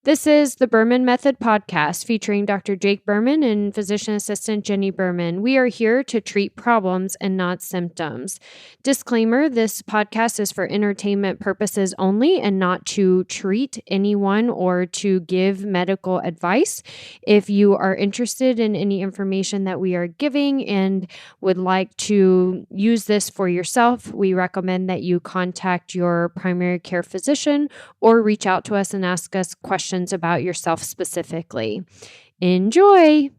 This is the Berman Method podcast featuring Dr. Jake Berman and physician assistant Jenni Berman. We are here to treat problems and not symptoms. Disclaimer, this podcast is for entertainment purposes only and not to treat anyone or to give medical advice. If you are interested in any information that we are giving and would like to use this for yourself, we recommend that you contact your primary care physician or reach out to us and ask us questions about yourself specifically. Enjoy!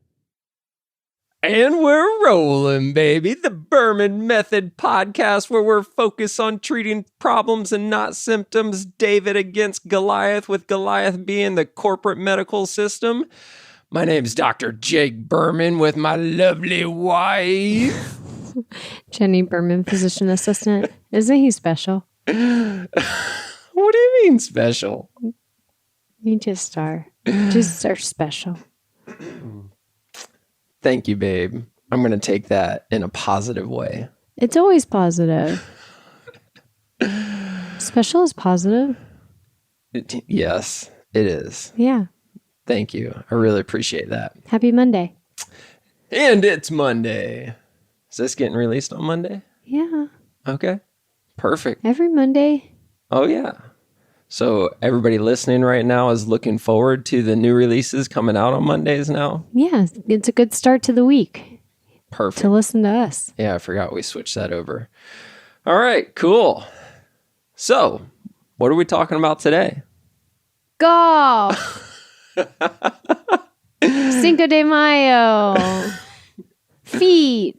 And we're rolling, baby. The Berman Method podcast, where we're focused on treating problems and not symptoms. David against Goliath, with Goliath being the corporate medical system. My name's Dr. Jake Berman with my lovely wife. Jenni Berman, physician assistant. Isn't he special? What do you mean special? You just are. Just are special. Thank you, babe. I'm going to take that in a positive way. It's always positive. Special is positive. Yes, it is. Yeah. Thank you. I really appreciate that. Happy Monday. And it's Monday. Is this getting released on Monday? Yeah. Okay. Perfect. Every Monday. Oh, yeah. So everybody listening right now is looking forward to the new releases coming out on Mondays now? Yeah. It's a good start to the week. Perfect. To listen to us. Yeah, I forgot we switched that over. All right, cool. So, what are we talking about today? Golf. Cinco de Mayo. Feet.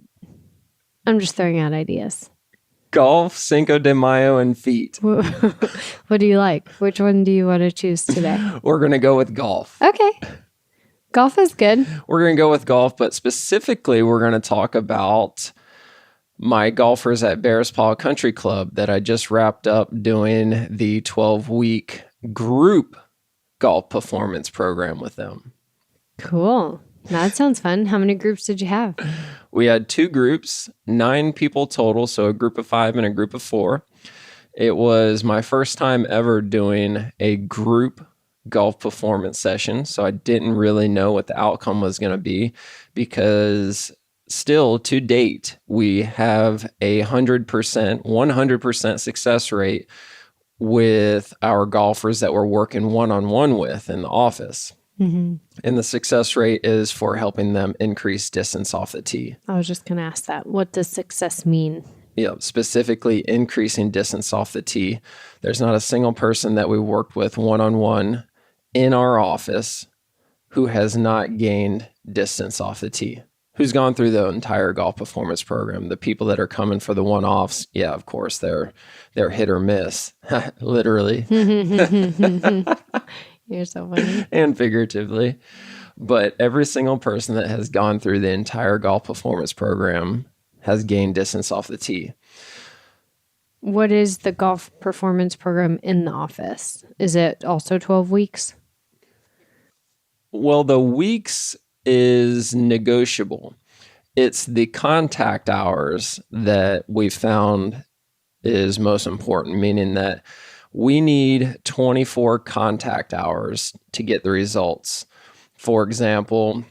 I'm just throwing out ideas. Golf, Cinco de Mayo, and feet. What do you like? Which one do you want to choose today? We're going to go with golf. Okay. Golf is good. We're going to go with golf, but specifically, we're going to talk about my golfers at Bears Paw Country Club that I just wrapped up doing the 12-week group golf performance program with them. Cool. That sounds fun. How many groups did you have? We had 2 groups, 9 people total, so a group of 5 and a group of 4. It was my first time ever doing a group golf performance session, so I didn't really know what the outcome was going to be because still to date, we have 100% success rate with our golfers that we're working one-on-one with in the office. Mm-hmm. And the success rate is for helping them increase distance off the tee. I was just going to ask that. What does success mean? Yeah, specifically increasing distance off the tee. There's not a single person that we worked with one-on-one in our office who has not gained distance off the tee, who's gone through the entire golf performance program. The people that are coming for the one-offs, yeah, of course, they're hit or miss, literally. You're so funny. And figuratively. But every single person that has gone through the entire golf performance program has gained distance off the tee. What is the golf performance program in the office? Is it also 12 weeks? Well, the weeks is negotiable. It's the contact hours that we found is most important, meaning that we need 24 contact hours to get the results. For example,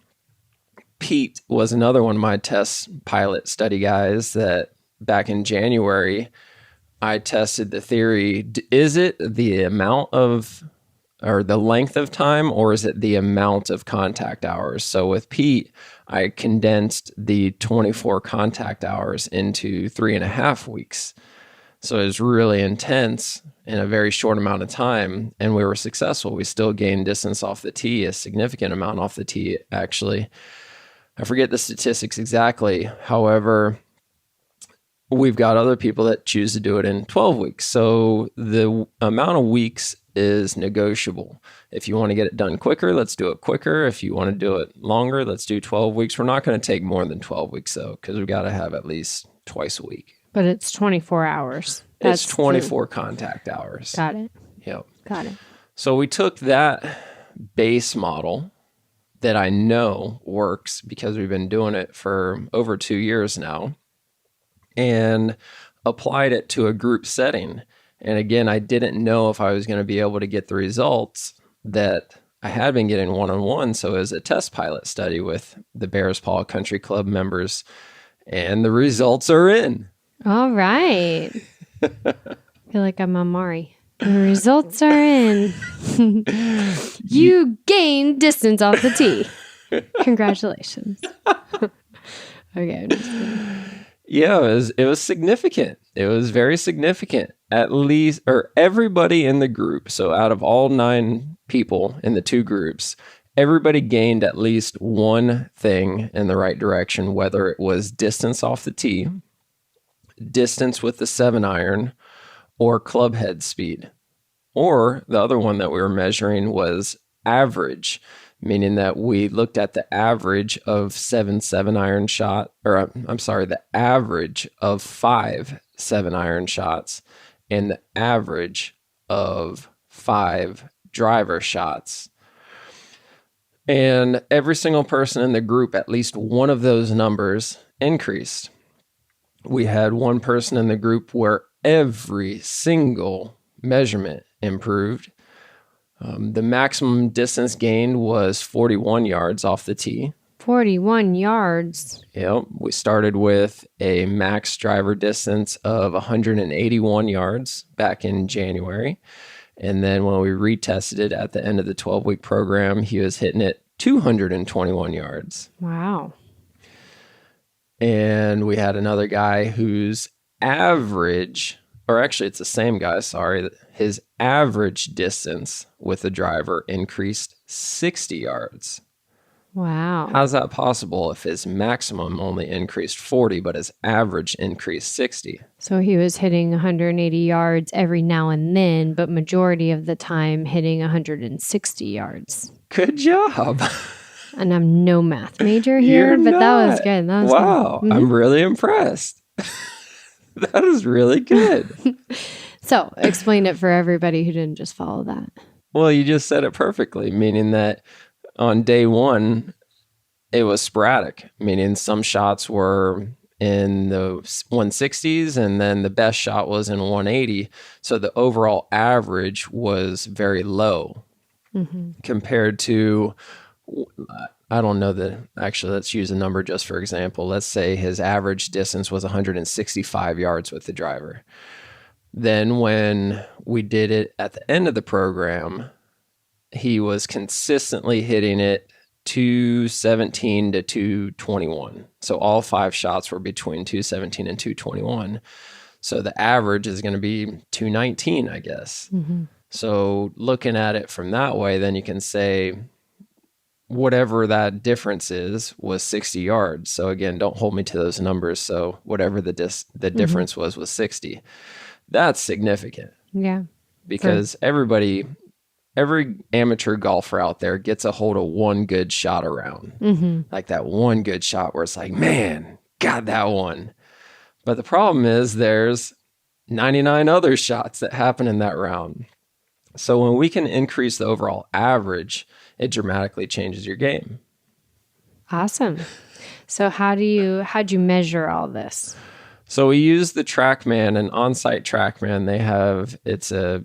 Pete was another one of my test pilot study guys that back in January, I tested the theory. Is it the amount of, or the length of time, or is it the amount of contact hours? So with Pete, I condensed the 24 contact hours into 3.5 weeks. So it was really intense in a very short amount of time, and we were successful. We still gained distance off the tee, a significant amount off the tee, actually. I forget the statistics exactly. However, we've got other people that choose to do it in 12 weeks. So the amount of weeks is negotiable. If you want to get it done quicker, let's do it quicker. If you want to do it longer, let's do 12 weeks. We're not going to take more than 12 weeks, though, because we've got to have at least twice a week. But it's 24 hours. It's 24 contact hours. Got it. Yep. Got it. So we took that base model that I know works because we've been doing it for over 2 years now and applied it to a group setting. And again, I didn't know if I was going to be able to get the results that I had been getting one-on-one, so it was a test pilot study with the Bears Paw Country Club members, and the results are in. All right. I feel like I'm Amari. The results are in. You gained distance off the tee. Congratulations. Okay, I'm just kidding. Yeah, it was significant. It was very significant. At least, or everybody in the group, so out of all 9 people in the 2 groups, everybody gained at least one thing in the right direction, whether it was distance off the tee, distance with the 7-iron, or club head speed. Or the other one that we were measuring was average, meaning that we looked at the average of 7-iron shot, or I'm sorry, the average of 5 7-iron shots and the average of 5 driver shots. And every single person in the group, at least one of those numbers increased. We had one person in the group where every single measurement improved. The maximum distance gained was 41 yards off the tee. 41 yards. Yep. We started with a max driver distance of 181 yards back in January. And then when we retested it at the end of the 12-week program, he was hitting it 221 yards. Wow. And we had another guy whose average, or actually it's the same guy, sorry, his average distance with the driver increased 60 yards. Wow. How's that possible if his maximum only increased 40, but his average increased 60? So he was hitting 180 yards every now and then, but majority of the time hitting 160 yards. Good job. And I'm no math major here, but that was good. That was wow. good. Mm-hmm. I'm really impressed. That is really good. So explain it for everybody who didn't just follow that. Well, you just said it perfectly, meaning that on day 1, it was sporadic, meaning some shots were in the 160s and then the best shot was in 180. So the overall average was very low compared to, I don't know that, actually, let's use a number just for example. Let's say his average distance was 165 yards with the driver. Then when we did it at the end of the program, he was consistently hitting it 217 to 221. So all 5 shots were between 217 and 221. So the average is going to be 219, I guess. Mm-hmm. So looking at it from that way, then you can say whatever that difference is was 60 yards. So again, don't hold me to those numbers. So whatever the difference was 60. That's significant. Yeah. Because every amateur golfer out there gets a hold of one good shot around. Mm-hmm. Like that one good shot where it's like, man, got that one. But the problem is there's 99 other shots that happen in that round. So when we can increase the overall average, it dramatically changes your game. Awesome. So how'd you measure all this? So we use the TrackMan, an on-site TrackMan. They have, it's a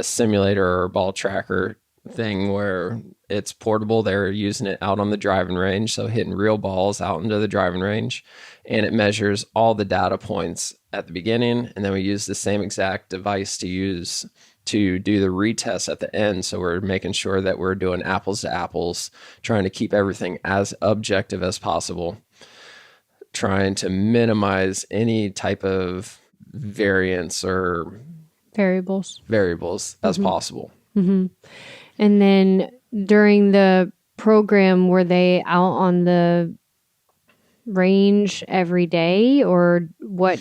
simulator or a ball tracker thing where it's portable. They're using it out on the driving range, so hitting real balls out into the driving range, and it measures all the data points at the beginning, and then we use the same exact device to do the retest at the end. So we're making sure that we're doing apples to apples, trying to keep everything as objective as possible, trying to minimize any type of variance or variables as possible. Mm-hmm. And then during the program, were they out on the range every day, or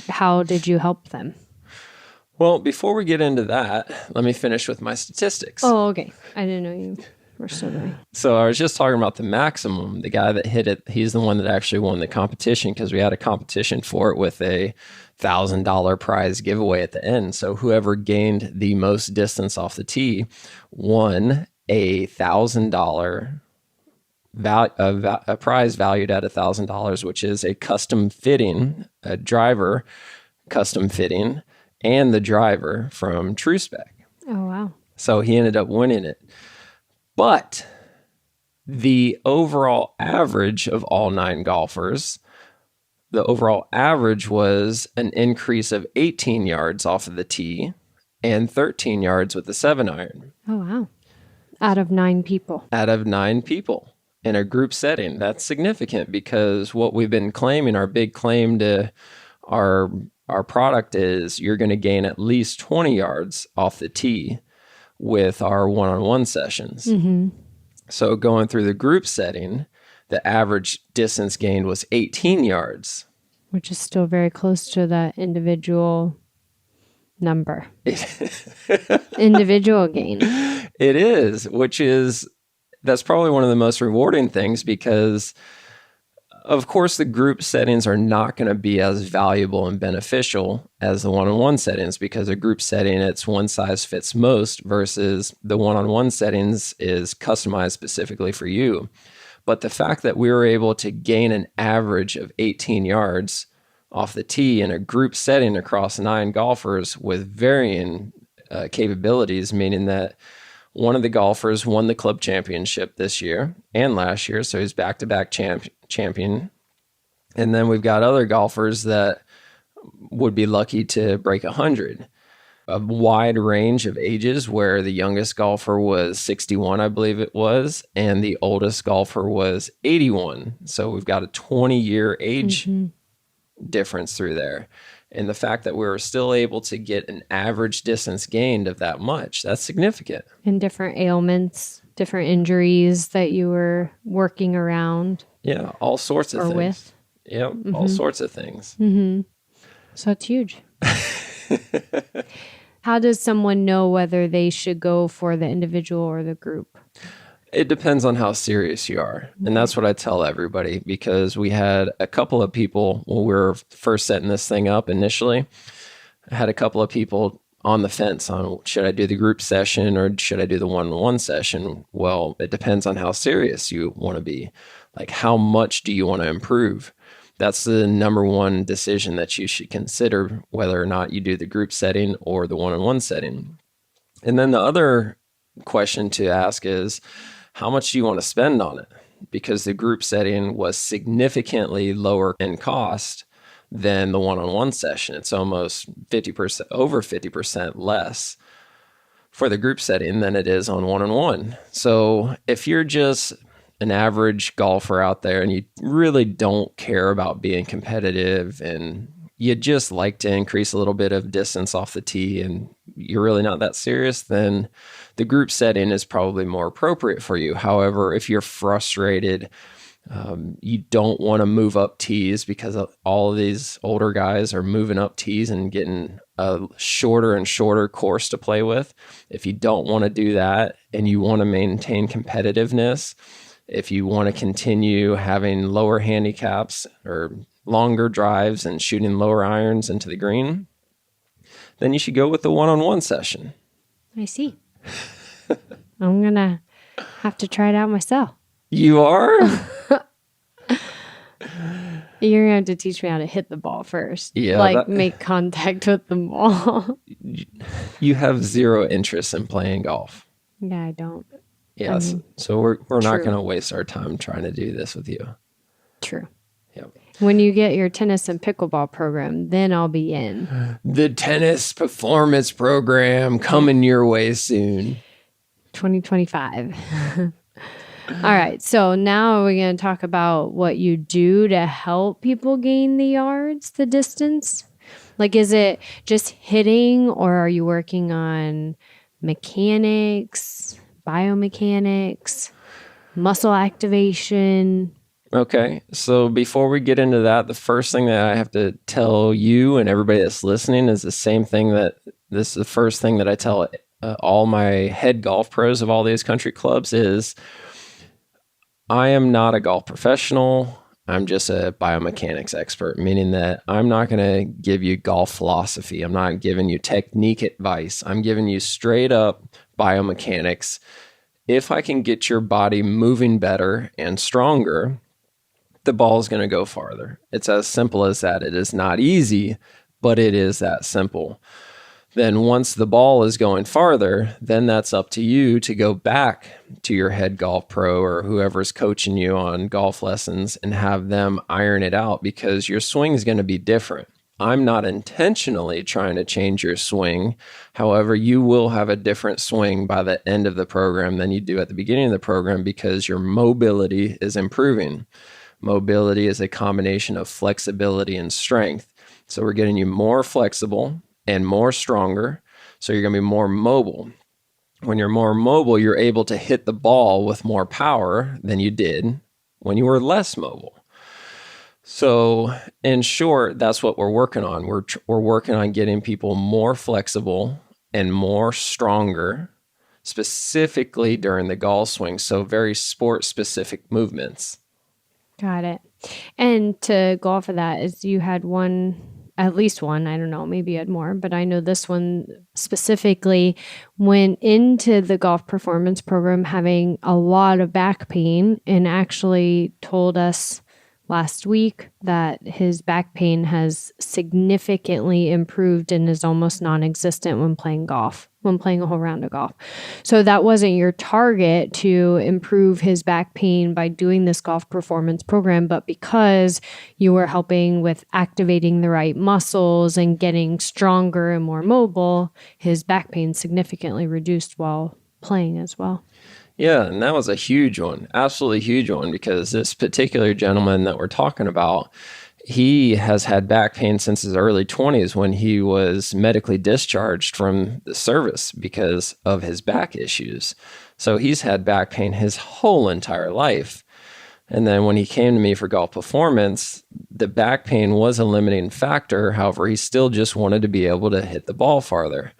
how did you help them? Well, before we get into that, let me finish with my statistics. Oh, okay. I didn't know you were still going. So I was just talking about the maximum. The guy that hit it, he's the one that actually won the competition because we had a competition for it with a $1,000 prize giveaway at the end. So whoever gained the most distance off the tee won a $1,000 a prize valued at $1,000, which is a custom fitting, a driver custom fitting, and the driver from TrueSpec. Oh, wow. So he ended up winning it. But the overall average of all 9 golfers, the overall average was an increase of 18 yards off of the tee and 13 yards with the 7-iron. Oh, wow. Out of 9 people. Out of 9 people in a group setting. That's significant because what we've been claiming, our big claim to our product is you're going to gain at least 20 yards off the tee with our one-on-one sessions. Mm-hmm. So going through the group setting, the average distance gained was 18 yards. Which is still very close to that individual number. Individual gain. It is, that's probably one of the most rewarding things because, of course, the group settings are not going to be as valuable and beneficial as the one-on-one settings because a group setting, it's one size fits most versus the one-on-one settings is customized specifically for you. But the fact that we were able to gain an average of 18 yards off the tee in a group setting across 9 golfers with varying capabilities, meaning that one of the golfers won the club championship this year and last year, so he's back-to-back champion. And then we've got other golfers that would be lucky to break 100. A wide range of ages where the youngest golfer was 61, I believe it was, and the oldest golfer was 81. So we've got a 20-year age difference through there. And the fact that we were still able to get an average distance gained of that much, that's significant. And different ailments, different injuries that you were working around. Yeah, all sorts of things. With. Yeah, all sorts of things. Mm-hmm. So it's huge. How does someone know whether they should go for the individual or the group? It depends on how serious you are. And that's what I tell everybody because we had a couple of people when we were first setting this thing up initially. I had a couple of people on the fence on should I do the group session or should I do the one-on-one session? Well, it depends on how serious you want to be. Like how much do you want to improve? That's the number one decision that you should consider whether or not you do the group setting or the one-on-one setting. And then the other question to ask is, how much do you want to spend on it? Because the group setting was significantly lower in cost than the one-on-one session. It's almost 50%, over 50% less for the group setting than it is on one-on-one. So if you're just an average golfer out there and you really don't care about being competitive and you just like to increase a little bit of distance off the tee and you're really not that serious, then the group setting is probably more appropriate for you. However, if you're frustrated, you don't want to move up tees because all of these older guys are moving up tees and getting a shorter and shorter course to play with. If you don't want to do that and you want to maintain competitiveness, if you want to continue having lower handicaps or longer drives and shooting lower irons into the green, then you should go with the one-on-one session. I see. I'm going to have to try it out myself. You are? You're going to have to teach me how to hit the ball first. Yeah. Make contact with the ball. You have zero interest in playing golf. Yeah, I don't. Yes. So we're not going to waste our time trying to do this with you. True. Yep. When you get your tennis and pickleball program, then I'll be in. The tennis performance program coming your way soon. 2025. All right. So now we're going to talk about what you do to help people gain the yards, the distance. Like, is it just hitting or are you working on mechanics, biomechanics, muscle activation? Okay. So before we get into that, the first thing that I have to tell you and everybody that's listening is the same thing this is the first thing that I tell all my head golf pros of all these country clubs is I am not a golf professional. I'm just a biomechanics expert, meaning that I'm not going to give you golf philosophy. I'm not giving you technique advice. I'm giving you straight up biomechanics. If I can get your body moving better and stronger, the ball is going to go farther. It's as simple as that. It is not easy, but it is that simple. Then once the ball is going farther, then that's up to you to go back to your head golf pro or whoever's coaching you on golf lessons and have them iron it out, because your swing is going to be different. I'm not intentionally trying to change your swing. However, you will have a different swing by the end of the program than you do at the beginning of the program, because your mobility is improving. Mobility is a combination of flexibility and strength. So we're getting you more flexible and more stronger. So you're going to be more mobile. When you're more mobile, you're able to hit the ball with more power than you did when you were less mobile. So in short, that's what we're working on. We're working on getting people more flexible and more stronger, specifically during the golf swing. So very sport-specific movements. Got it. And to go off of that, is you had at least one, I don't know, maybe you had more, but I know this one specifically went into the golf performance program having a lot of back pain, and actually told us last week that his back pain has significantly improved and is almost non-existent when playing a whole round of golf. So that wasn't your target, to improve his back pain by doing this golf performance program, but because you were helping with activating the right muscles and getting stronger and more mobile, his back pain significantly reduced while playing as well. Yeah, and that was a huge one, absolutely huge one, because this particular gentleman that we're talking about, he has had back pain since his early 20s when he was medically discharged from the service because of his back issues. So he's had back pain his whole entire life. And then when he came to me for golf performance, the back pain was a limiting factor. However, he still just wanted to be able to hit the ball farther.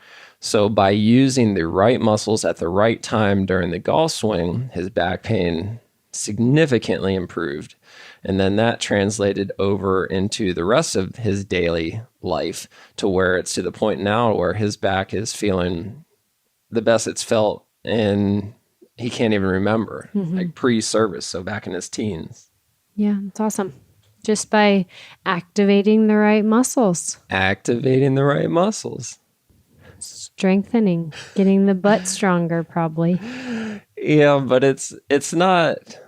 So by using the right muscles at the right time during the golf swing, his back pain significantly improved. And then that translated over into the rest of his daily life, to where it's to the point now where his back is feeling the best it's felt, and he can't even remember, like pre-service, so back in his teens. Yeah, it's awesome. Just by activating the right muscles. Strengthening, getting the butt stronger, probably. Yeah, but it's not,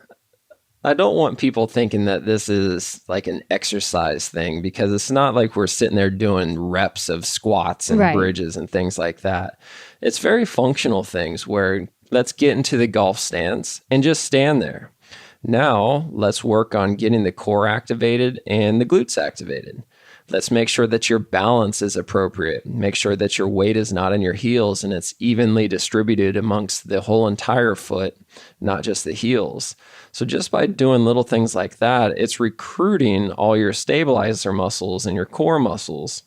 I don't want people thinking that this is like an exercise thing, because it's not like we're sitting there doing reps of squats and bridges and things like that. It's very functional things where let's get into the golf stance and just stand there. Now let's work on getting the core activated and the glutes activated. Let's make sure that your balance is appropriate. Make sure that your weight is not in your heels and it's evenly distributed amongst the whole entire foot, not just the heels. So just by doing little things like that, it's recruiting all your stabilizer muscles and your core muscles.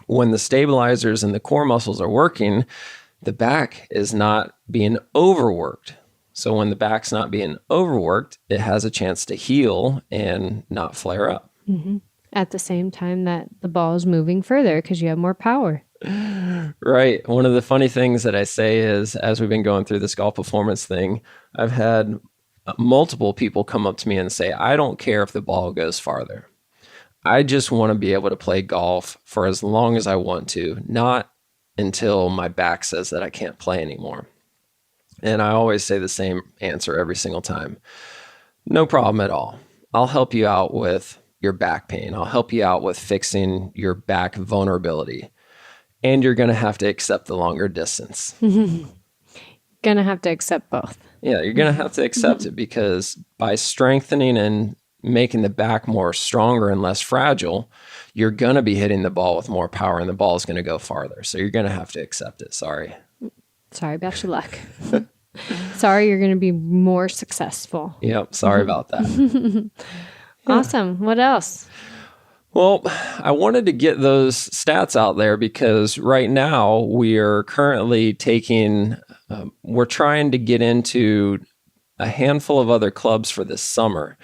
When the stabilizers and the core muscles are working, the back is not being overworked. So when the back's not being overworked, it has a chance to heal and not flare up. Mm-hmm. At the same time that the ball is moving further because you have more power. Right. One of the funny things that I say is, as we've been going through this golf performance thing, I've had multiple people come up to me and say, I don't care if the ball goes farther. I just want to be able to play golf for as long as I want to, not until my back says that I can't play anymore. And I always say the same answer every single time. No problem at all. I'll help you out with your back pain. I'll help you out with fixing your back vulnerability. And you're going to have to accept the longer distance. Going to have to accept both. Yeah, you're going to have to accept it, because by strengthening and making the back more stronger and less fragile, you're going to be hitting the ball with more power and the ball is going to go farther. So you're going to have to accept it. Sorry about your luck. Sorry, you're going to be more successful. Yep. Sorry about that. Awesome. What else? Well, I wanted to get those stats out there because right now we are currently we're trying to get into a handful of other clubs for this summer.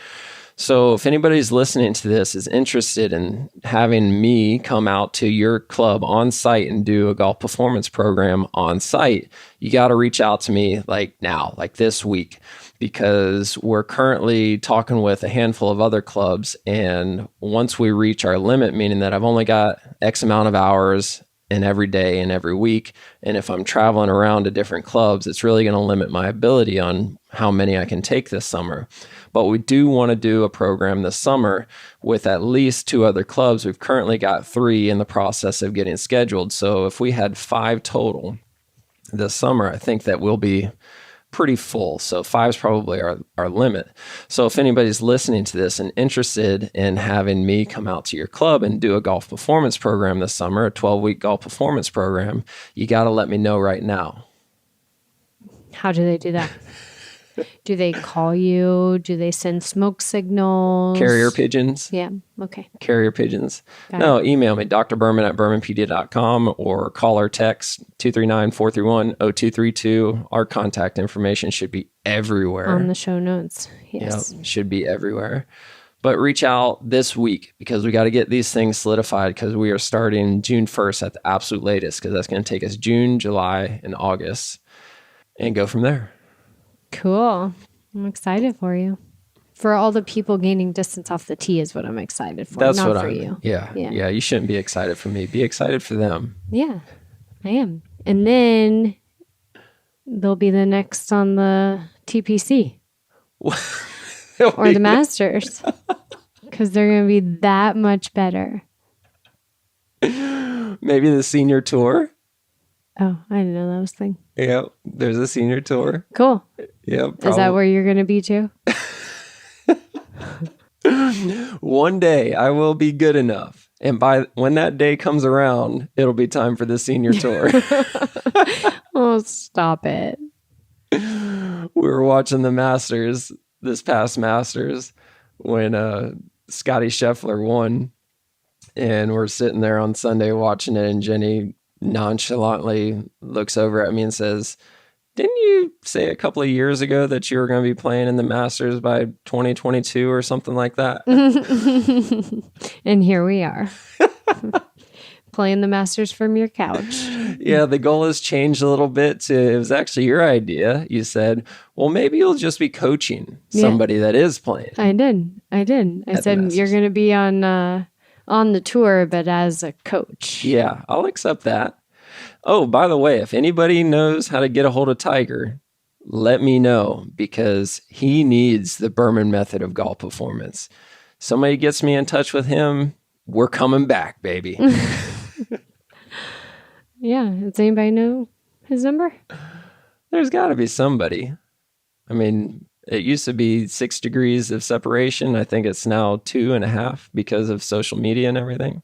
So if anybody's listening to this is interested in having me come out to your club on site and do a golf performance program on site, you got to reach out to me like now, like this week, because we're currently talking with a handful of other clubs. And once we reach our limit, meaning that I've only got X amount of hours and every day and every week. And if I'm traveling around to different clubs, it's really going to limit my ability on how many I can take this summer. But we do want to do a program this summer with at least 2 other clubs. We've currently got 3 in the process of getting scheduled. So if we had 5 total this summer, I think that we'll be pretty full. So 5 is probably our limit. So if anybody's listening to this and interested in having me come out to your club and do a golf performance program this summer, a 12-week golf performance program, you got to let me know right now. How do they do that? Do they call you? Do they send smoke signals? Carrier pigeons. Yeah. Okay. Carrier pigeons. Got No, it. email me, DrBerman at bermanpd.com, or call or text 239-431-0232. Our contact information should be everywhere. On the show notes. Yes. Yep, should be everywhere. But reach out this week because we got to get these things solidified because we are starting June 1st at the absolute latest because that's going to take us June, July, and August and go from there. Cool. I'm excited for you. For all the people gaining distance off the tee is what I'm excited for. That's not what for I'm. you. Yeah. You shouldn't be excited for me. Be excited for them. Yeah, I am. And then they'll be the next on the TPC or the Masters because they're going to be that much better. Maybe the senior tour. Oh, I didn't know that was a thing. Yep. There's a senior tour. Cool. Yep. Is that where you're going to be too? One day I will be good enough. And when that day comes around, it'll be time for the senior tour. Oh, stop it. We were watching the Masters, this past Masters, when Scotty Scheffler won. And we're sitting there on Sunday watching it, and Jenni nonchalantly looks over at me and says, "Didn't you say a couple of years ago that you were going to be playing in the Masters by 2022 or something like that?" And here we are. Playing the Masters from your couch. Yeah, the goal has changed a little bit it was actually your idea. You said, well, maybe you'll just be coaching somebody that is playing. I did. I said, you're going to be on the tour, but as a coach. Yeah, I'll accept that. Oh, by the way, if anybody knows how to get a hold of Tiger, let me know because he needs the Berman method of golf performance. Somebody gets me in touch with him, we're coming back, baby. Yeah. Does anybody know his number? There's got to be somebody. I mean, it used to be 6 degrees of separation. I think it's now 2.5 because of social media and everything.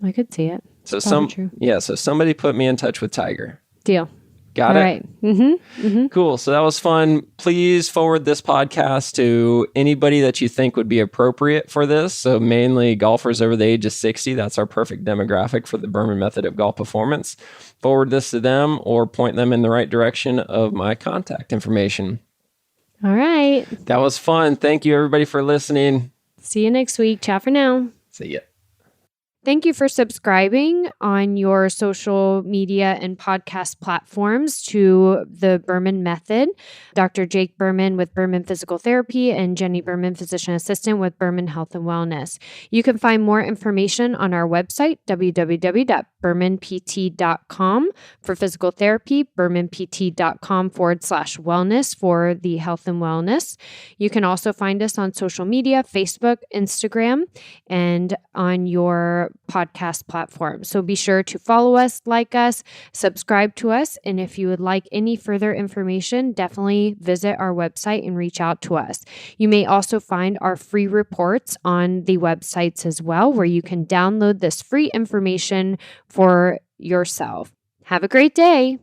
I could see it. So true. so somebody put me in touch with Tiger. Deal. Got All it? right. Mm-hmm. Mm-hmm. Cool. So that was fun. Please forward this podcast to anybody that you think would be appropriate for this. So mainly golfers over the age of 60. That's our perfect demographic for the Berman method of golf performance. Forward this to them or point them in the right direction of my contact information. All right. That was fun. Thank you, everybody, for listening. See you next week. Ciao for now. See ya. Thank you for subscribing on your social media and podcast platforms to the Berman Method. Dr. Jake Berman with Berman Physical Therapy and Jenni Berman, Physician Assistant with Berman Health and Wellness. You can find more information on our website, www.bermanpt.com for physical therapy, bermanpt.com/wellness for the health and wellness. You can also find us on social media, Facebook, Instagram, and on your podcast platform. So be sure to follow us, like us, subscribe to us. And if you would like any further information, definitely visit our website and reach out to us. You may also find our free reports on the websites as well, where you can download this free information for yourself. Have a great day.